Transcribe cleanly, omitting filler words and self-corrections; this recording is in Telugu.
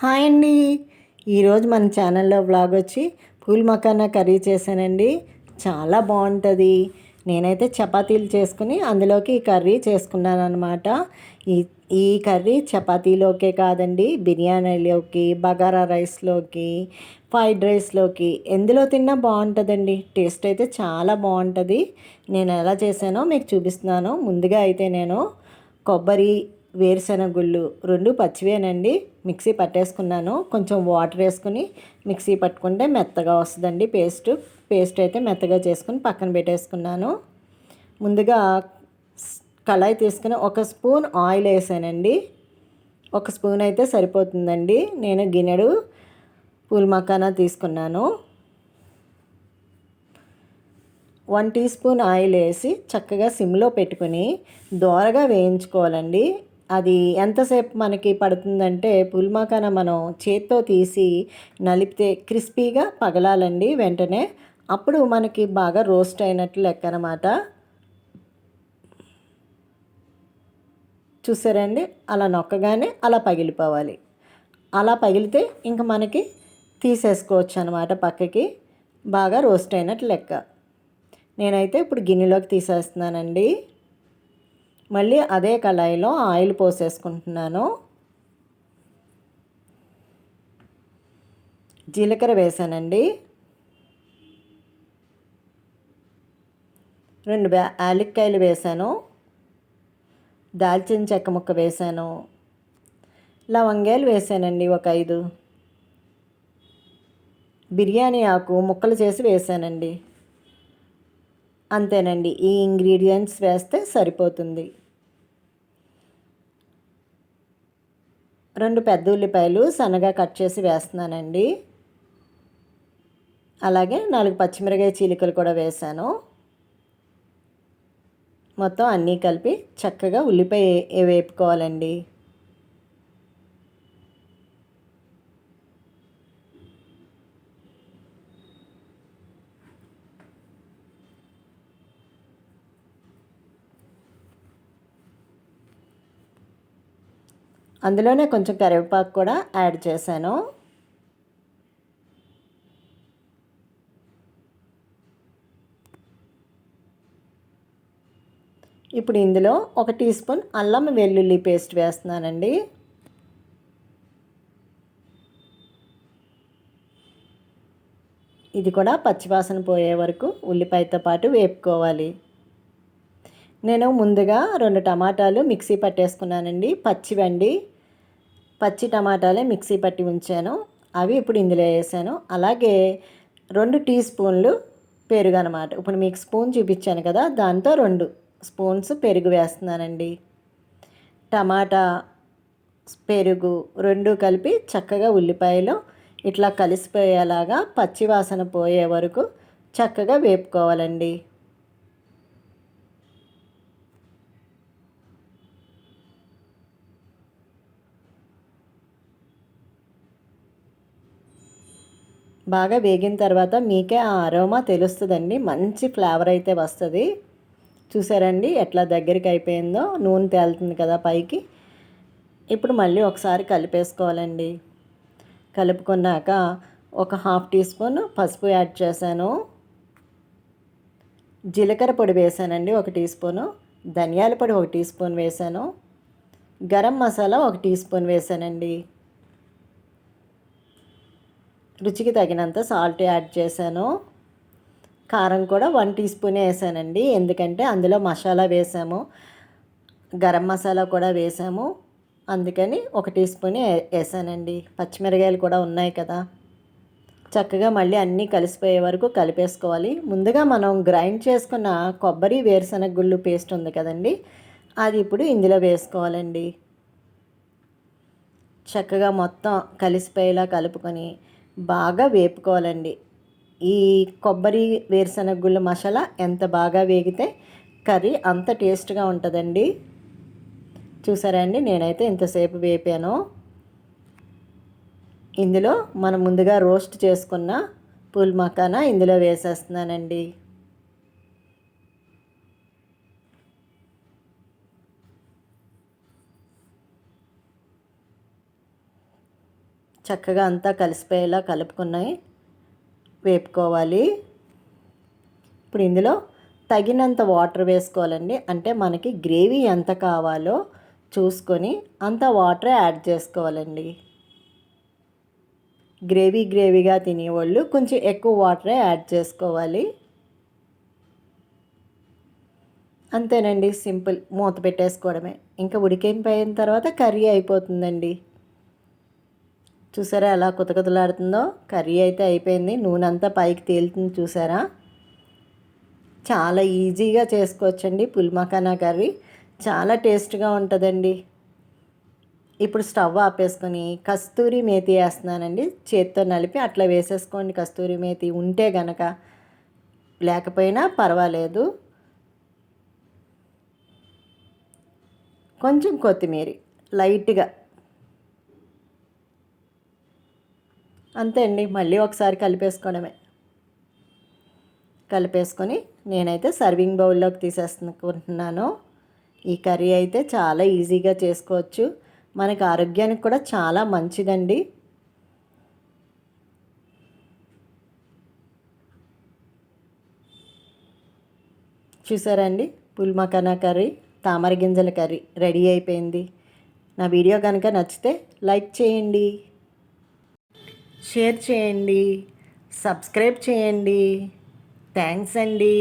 హాయ్ అండి. ఈరోజు మన ఛానల్లో వ్లాగ్ వచ్చి పూల్ మఖానా కర్రీ చేశానండి. చాలా బాగుంటుంది. నేనైతే చపాతీలు చేసుకుని అందులోకి ఈ కర్రీ చేసుకున్నాను అనమాట. ఈ ఈ కర్రీ చపాతీలోకే కాదండి, బిర్యానీలోకి, బగారా రైస్లోకి, ఫ్రైడ్ రైస్లోకి ఎందులో తిన్నా బాగుంటుందండి. టేస్ట్ అయితే చాలా బాగుంటుంది. నేను ఎలా చేశానో మీకు చూపిస్తున్నాను. ముందుగా అయితే నేను కొబ్బరి, వేరుశెనగ గుళ్ళు రెండు పచ్చివేనండి మిక్సీ పట్టేసుకున్నాను. కొంచెం వాటర్ వేసుకుని మిక్సీ పట్టుకుంటే మెత్తగా వస్తుందండి. పేస్ట్ అయితే మెత్తగా చేసుకుని పక్కన పెట్టేసుకున్నాను. ముందుగా కళాయి తీసుకుని ఒక స్పూన్ ఆయిల్ వేసానండి. ఒక స్పూన్ అయితే సరిపోతుందండి. నేను గిన్నెడు పూల్ మఖానా తీసుకున్నాను. 1 టీ స్పూన్ ఆయిల్ వేసి చక్కగా సిమ్లో పెట్టుకుని దోరగా వేయించుకోవాలండి. అది ఎంతసేపు మనకి పడుతుందంటే పూల్ మఖానా మనం చేత్తో తీసి నలిపితే క్రిస్పీగా పగలాలండి వెంటనే. అప్పుడు మనకి బాగా రోస్ట్ అయినట్లు లెక్క అనమాట. చూసారండి, అలా నొక్కగానే అలా పగిలిపోవాలి. అలా పగిలితే ఇంక మనకి తీసేసుకోవచ్చు అనమాట పక్కకి. బాగా రోస్ట్ అయినట్లు లెక్క. నేనైతే ఇప్పుడు గిన్నెలోకి తీసేస్తున్నానండి. మళ్ళీ అదే కళాయిలో ఆయిల్ పోసేసుకుంటున్నాను. జీలకర్ర వేసానండి. 2 యాలక్కాయలు వేసాను. దాల్చిన చెక్క ముక్క వేసాను. లవంగాయలు వేసానండి ఒక 5. బిర్యానీ ఆకు ముక్కలు చేసి వేసానండి. అంతేనండి, ఈ ఇంగ్రీడియంట్స్ వేస్తే సరిపోతుంది. 2 పెద్ద ఉల్లిపాయలు సన్నగా కట్ చేసి వేస్తున్నానండి. అలాగే 4 పచ్చిమిరకాయ చీలికలు కూడా వేసాను. మొత్తం అన్నీ కలిపి చక్కగా ఉల్లిపాయ వేపుకోవాలండి. అందులోనే కొంచెం కరివేపాకు కూడా యాడ్ చేశాను. ఇప్పుడు ఇందులో 1 టీ స్పూన్ అల్లం వెల్లుల్లి పేస్ట్ వేస్తున్నానండి. ఇది కూడా పచ్చివాసన పోయే వరకు ఉల్లిపాయతో పాటు వేపుకోవాలి. నేను ముందుగా 2 టమాటాలు మిక్సీ పట్టేసుకున్నానండి. పచ్చివండి, పచ్చి టమాటాలే మిక్సీ పట్టి ఉంచాను. అవి ఇప్పుడు ఇందులో వేసాను. అలాగే 2 టీ స్పూన్లు పెరుగు అనమాట. ఇప్పుడు మీకు స్పూన్ చూపించాను కదా, దాంతో 2 స్పూన్స్ పెరుగు వేస్తున్నానండి. టమాటా, పెరుగు రెండు కలిపి చక్కగా ఉల్లిపాయలు ఇట్లా కలిసిపోయేలాగా పచ్చివాసన పోయే వరకు చక్కగా వేపుకోవాలండి. బాగా వేగిన తర్వాత మీకే ఆ అరోమా తెలుస్తుందండి. మంచి ఫ్లేవర్ అయితే వస్తుంది. చూసారండి ఎట్లా దగ్గరికి అయిపోయిందో, నూనె తేలుతుంది కదా పైకి. ఇప్పుడు మళ్ళీ ఒకసారి కలిపేసుకోవాలండి. కలుపుకున్నాక ఒక 1/2 టీ స్పూన్ పసుపు యాడ్ చేశాను. జీలకర్ర పొడి వేసానండి 1 టీ స్పూను. ధనియాల పొడి 1 టీ స్పూన్ వేసాను. గరం మసాలా 1 టీ స్పూన్ వేసానండి. రుచికి తగినంత సాల్ట్ యాడ్ చేశాను. కారం కూడా 1 టీ స్పూనే వేసానండి. ఎందుకంటే అందులో మసాలా వేసాము, గరం మసాలా కూడా వేసాము. అందుకని 1 టీ స్పూనే వేసానండి. పచ్చిమిరకాయలు కూడా ఉన్నాయి కదా. చక్కగా మళ్ళీ అన్నీ కలిసిపోయే వరకు కలిపేసుకోవాలి. ముందుగా మనం గ్రైండ్ చేసుకున్న కొబ్బరి, వేరుశనగ గుళ్ళు పేస్ట్ ఉంది కదండి, అది ఇప్పుడు ఇందులో వేసుకోవాలండి. చక్కగా మొత్తం కలిసిపోయేలా కలుపుకొని బాగా వేపుకోవాలండి. ఈ కొబ్బరి, వేరుశనగ గుళ్ళు మసాలా ఎంత బాగా వేగితే కర్రీ అంత టేస్ట్గా ఉంటుందండి. చూసారా అండి, నేనైతే ఇంతసేపు వేపాను. ఇందులో మనం ముందుగా రోస్ట్ చేసుకున్న పూల్ మఖానా ఇందులో వేసేస్తున్నానండి. చక్కగా అంతా కలిసిపోయేలా కలుపుకున్నాయి వేపుకోవాలి. ఇప్పుడు ఇందులో తగినంత వాటర్ వేసుకోవాలండి. అంటే మనకి గ్రేవీ ఎంత కావాలో చూసుకొని అంత వాటర్ యాడ్ చేసుకోవాలండి. గ్రేవీగా తినేవాళ్ళు కొంచెం ఎక్కువ వాటరే యాడ్ చేసుకోవాలి. అంతేనండి, సింపుల్. మూత పెట్టేసుకోవడమే. ఇంకా ఉడికిపోయిన తర్వాత కర్రీ అయిపోతుందండి. చూసారా ఎలా కుతకుతలాడుతుందో? కర్రీ అయితే అయిపోయింది. నూనె అంతా పైకి తేలుతుంది చూసారా? చాలా ఈజీగా చేసుకోవచ్చండి పుల్ మఖానా కర్రీ. చాలా టేస్ట్గా ఉంటుందండి. ఇప్పుడు స్టవ్ ఆపేసుకొని కస్తూరి మేతి వేస్తున్నానండి. చేత్తో నలిపి అట్లా వేసేసుకోండి కస్తూరి మేతి ఉంటే గనక, లేకపోయినా పర్వాలేదు. కొంచెం కొత్తిమీర లైట్గా, అంతే అండి. మళ్ళీ ఒకసారి కలిపేసుకొని నేనైతే సర్వింగ్ బౌల్లోకి తీసేసుకుంటున్నాను. ఈ కర్రీ అయితే చాలా ఈజీగా చేసుకోవచ్చు. మనకి ఆరోగ్యానికి కూడా చాలా మంచిదండి. చూసారా అండి, పుల్ మఖానా కర్రీ, తామర గింజల కర్రీ రెడీ అయిపోయింది. నా వీడియో కనుక నచ్చితే లైక్ చేయండి, షేర్ చేయండి, సబ్స్క్రైబ్ చేయండి. థ్యాంక్స్ అండి.